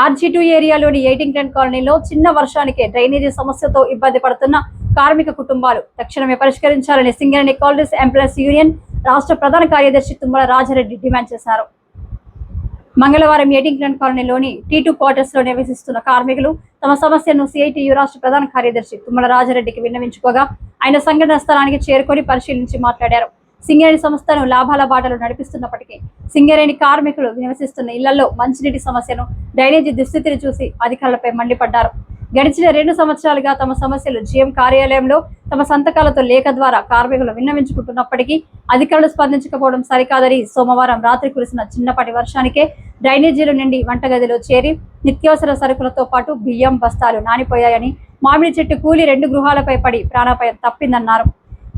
RG2 ఏరియాలోని ఎయిటింగ్టన్ కాలనీలో చిన్న వర్షానికే drainage సమస్యతో ఇబ్బంది పడుతున్న కార్మిక కుటుంబాలు తక్షణమే పరిష్కరించాలని సింగరేణి కాలనీస్ ఎంప్లాయీస్ యూనియన్ రాష్ట్ర ప్రధాన కార్యదర్శి తుమ్మల రాజారెడ్డి డిమాండ్ చేశారు. మంగళవారం ఎయిటింగ్టన్ కాలనీలోని T2 క్వార్టర్స్ లో నివసిస్తున్న కార్మికులు తమ సమస్యను CITU రాష్ట్ర ప్రధాన కార్యదర్శి తుమ్మల రాజారెడ్డికి విన్నవించుకోగా ఆయన సంఘటన స్థలానికి చేరుకొని పరిశీలించి మాట్లాడారు. సింగరేణి సంస్థను లాభాల బాటలు నడిపిస్తున్నప్పటికీ సింగరేణి కార్మికులు నివసిస్తున్న ఇళ్లలో మంచినీటి సమస్యను, డ్రైనేజీ దుస్థితిని చూసి అధికారులపై మండిపడ్డారు. గడిచిన 2 సంవత్సరాలుగా తమ సమస్యలు GM కార్యాలయంలో తమ సంతకాలతో లేఖ ద్వారా కార్మికులు విన్నవించుకుంటున్నప్పటికీ అధికారులు స్పందించకపోవడం సరికాదని సోమవారం రాత్రి కురిసిన చిన్నపాటి వర్షానికే డ్రైనేజీలు నిండి వంటగదిలో చేరి నిత్యావసర సరుకులతో పాటు బియ్యం బస్తాలు నానిపోయాయని, మామిడి చెట్టు కూలి 2 గృహాలపై పడి ప్రాణాపాయం తప్పిందన్నారు.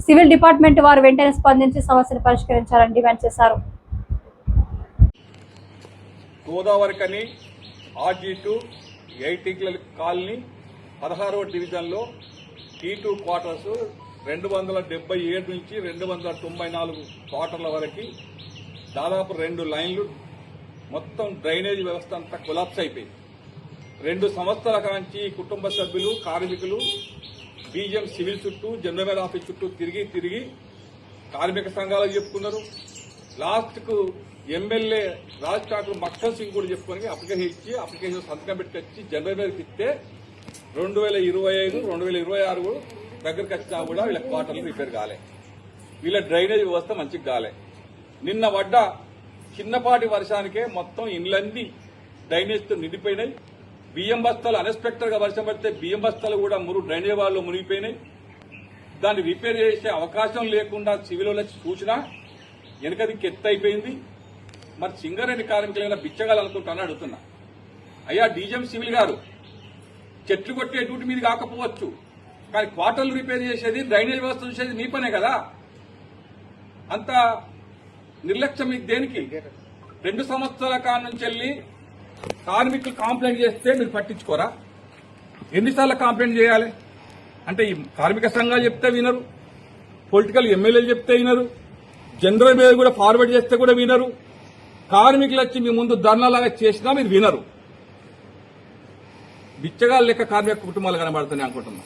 సివిల్ డిపార్ట్మెంట్ వారు వెంటనే స్పందించి సమస్యను పరిష్కరించాలని డిమాండ్ చేశారు. గోదావరికని RG2 ఎయిటింగ్టన్ కాలనీ 16వ డివిజన్లో T2 క్వార్టర్స్ 277 నుంచి 294 క్వార్టర్ల వరకు దాదాపు 2 లైన్లు మొత్తం డ్రైనేజ్ వ్యవస్థ అంతా కొలాప్స్ అయిపోయింది. 2 సంవత్సరాల కాంచి కుటుంబ సభ్యులు, కార్మికులు BGM సివిల్ చుట్టూ, జనరల్ ఆఫీస్ చుట్టూ తిరిగి కార్మిక సంఘాలకు చెప్పుకున్నారు. లాస్ట్కు ఎమ్మెల్యే రాజ్ ఠాకూర్ మక్కల్ సింగ్ కూడా చెప్పుకొని అప్లికేషన్ సంతకం పెట్టుకొచ్చి జనరల్కి ఇస్తే 2025, 2026 దగ్గరికి వచ్చినా కూడా వీళ్ళ క్వార్టర్లు రిపేర్ కాలే, వీళ్ళ డ్రైనేజ్ వ్యవస్థ మంచిగా కాలే. నిన్న పడ్డ చిన్నపాటి వర్షానికే మొత్తం ఇండ్లన్నీ డ్రైనేజ్తో నిండిపోయినాయి. బియ్యం బస్తాలు అన్ఎక్స్పెక్టెడ్ గా వర్షం పడితే బియ్యం బస్తాలు కూడా డ్రైనేజ్ వాళ్ళు మునిగిపోయినాయి. దాన్ని రిపేర్ చేసే అవకాశం లేకుండా సివిల్ వచ్చి చూసినా వెనకది ఎత్తైపోయింది. మరి సింగరేణి కార్మికులైనా బిచ్చగాలు అనుకుంటానని అడుగుతున్నా. అయ్యా DGM సివిల్ గారు, చెట్లు కొట్టే డ్యూటీ మీది కాకపోవచ్చు, కానీ క్వార్టర్లు రిపేర్ చేసేది, డ్రైనేజ్ వ్యవస్థ చూసేది మీ పనే కదా. అంత నిర్లక్ష్యం మీకు దేనికి? 2 సంవత్సరాల కాడ నుంచి వెళ్ళి కార్మికులు కంప్లైంట్ చేస్తే మీరు పట్టించుకోరా? ఎన్నిసార్లు కంప్లైంట్ చేయాలి? అంటే ఈ కార్మిక సంఘాలు చెప్తే వినరు, పొలిటికల్ ఎమ్మెల్యేలు చెప్తే వినరు, జనరల్ మీద కూడా ఫార్వర్డ్ చేస్తే కూడా వినరు, కార్మికులు వచ్చి మీ ముందు ధర్నాలాగా చేసినా మీరు వినరు. బిచ్చగాళ్ళ లెక్క కార్మిక కుటుంబాలు కనబడుతున్నాయి అనుకుంటున్నాం.